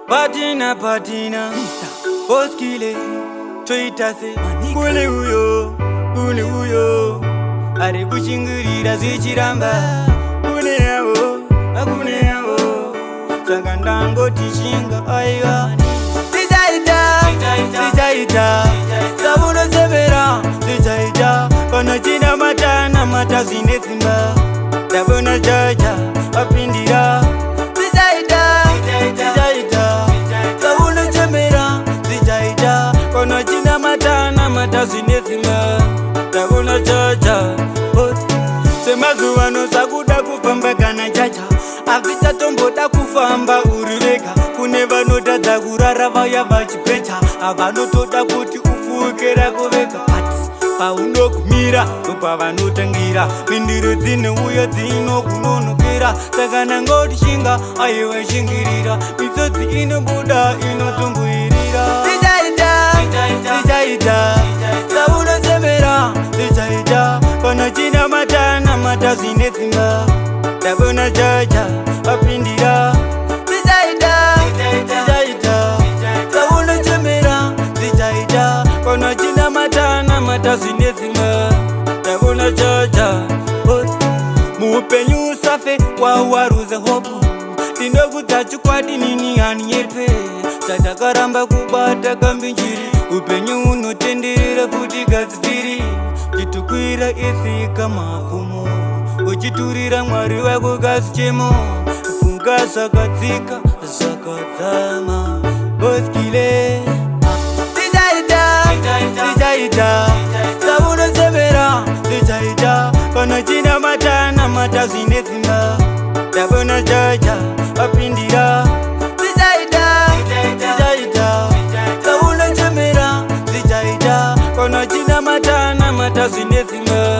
Patina Boskile Twitter se Kule uyo Ari kushingirira zichiramba Kune yavo Sakandango tishinga aiwa Tijaita Sabuno severa Tijaita Kono china mata zine simba Sabuna jaja Apindira Tijaita Sabuno chemera Tijaita Kono china mata zine simba Sabuna jaja Semazuwano sakuda kufamba kana chacha Avita tomboda kufamba urivega Kune vanotadza kurara vaya vachipecha Avanotoda kuti ufukera kuveka paunokumira ndopavanotangirira mindiro dzinouya dzinokunonokera saka nangotishinga aiwe shingirira misodzi inobuda inotongoirira tichaita saunosemera tichaita kana china mata zvine simba ndabona chacha vapindira tichaita saunochemera tichaita kana china mata zvine simba ndabona chacha muupenyu usafe wawaruze hopu tinokudza chikwadi nini hani yepe tatakaramba kubata kambinjiri upenyu unotenderera kuti gadzifiri chitukwira isika makumo uchiturira mwari wako kasichemo funga zvakadzika zvakadzama Boskile tichaita saunosemera tichaita kana china mata zvine simba ndabona chacha vapindira tichaita saunochemera tichaita kana china mata zvine simba